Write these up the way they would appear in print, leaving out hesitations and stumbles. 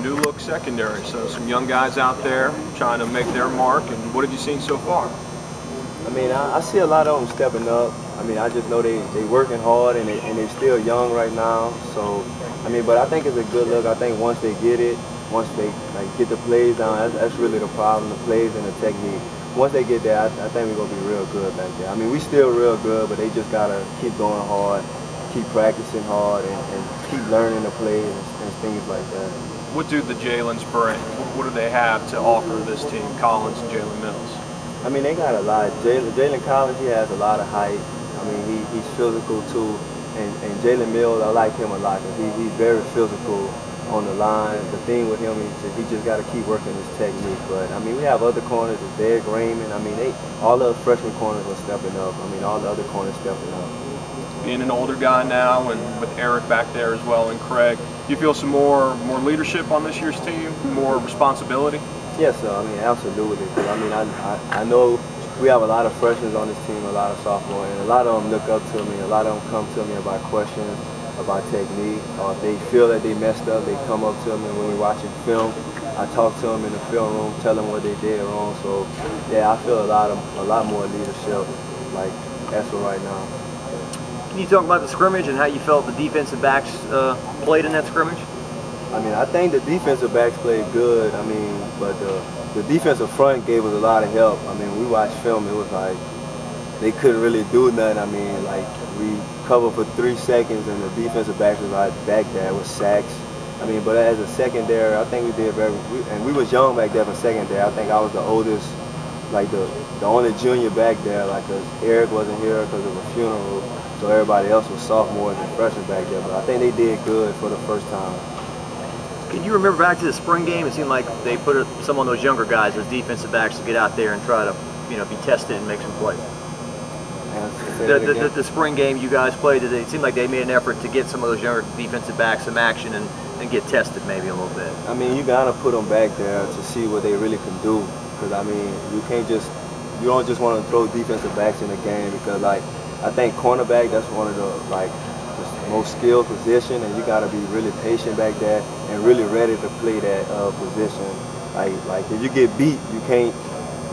new look secondary. So some young guys out there trying to make their mark. And what have you seen so far? I mean, I see a lot of them stepping up. I mean, I just know they working hard and they're still young right now. So, I mean, but I think it's a good look. I think once they get it, once they get the plays down, that's really the problem, the plays and the technique. Once they get there, I think we're going to be real good back there. I mean, we still real good, but they just got to keep going hard, keep practicing hard, and keep learning the plays and things like that. What do the Jalen's bring? What do they have to offer this team, Collins and Jalen Mills? I mean, they got a lot. Jalen Collins, he has a lot of height. I mean, he's physical too. And Jalen Mills, I like him a lot because he's very physical on the line. The thing with him is he just got to keep working his technique. But, I mean, we have other corners, Derek Raymond. I mean, all the freshman corners are stepping up. I mean, all the other corners stepping up. Being an older guy now and with Eric back there as well and Craig, do you feel some more leadership on this year's team, more responsibility? Yes, sir. I mean, absolutely. Because I mean, I know we have a lot of freshmen on this team, a lot of sophomores, and a lot of them look up to me. A lot of them come to me about questions, about technique, or if they feel that they messed up, they come up to me when we're watching film. I talk to them in the film room, tell them what they did wrong. So, yeah, I feel a lot more leadership, like as for right now. Can you talk about the scrimmage and how you felt the defensive backs played in that scrimmage? I mean, I think the defensive backs played good. I mean, but the defensive front gave us a lot of help. I mean, we watched film, it was like they couldn't really do nothing. I mean, like we covered for 3 seconds and the defensive backs was like back there with sacks. I mean, but as a secondary, I think we did and we was young back there for secondary. I think I was the oldest, like the only junior back there, like cause Eric wasn't here because of a funeral. So everybody else was sophomores and freshmen back there. But I think they did good for the first time. Can you remember back to the spring game? It seemed like they put some of those younger guys, those defensive backs, to get out there and try to, be tested and make some plays. The spring game you guys played, it seemed like they made an effort to get some of those younger defensive backs some action and get tested maybe a little bit. I mean, you gotta put them back there to see what they really can do. Because I mean, you don't just want to throw defensive backs in the game because like I think cornerback, that's one of the most skilled position, and you got to be really patient back there and really ready to play that position. Like if you get beat, you can't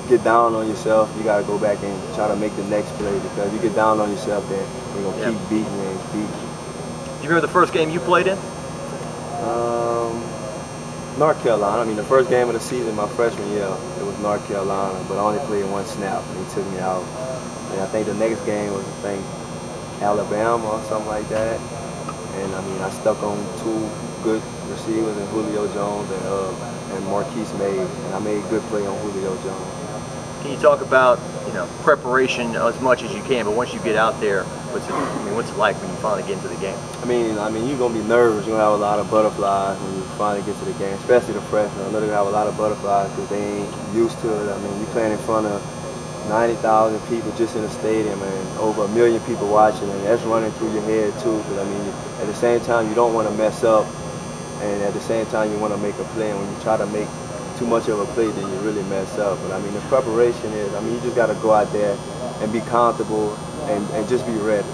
get down on yourself. You got to go back and try to make the next play because you get down on yourself, then you're gonna keep beating you and beating you. Do you remember the first game you played in? North Carolina. I mean, the first game of the season, my freshman year, it was North Carolina, but I only played 1 snap, and he took me out. And I think the next game was, Alabama or something like that. And I mean, I stuck on 2 good receivers in Julio Jones and Marquise Mays, and I made good play on Julio Jones. Can you talk about preparation as much as you can, but once you get out there, what's it like when you finally get into the game? I mean, you're gonna be nervous. You're gonna have a lot of butterflies when you finally get to the game, especially the freshmen. I know they're gonna have a lot of butterflies because they ain't used to it. I mean, you're playing in front of 90,000 people just in the stadium and over 1 million people watching, and that's running through your head too. Because I mean, at the same time, you don't want to mess up, and at the same time, you want to make a play. And when you try to make too much of a play, then you really mess up. But I mean, the preparation is, you just got to go out there and be comfortable and just be ready.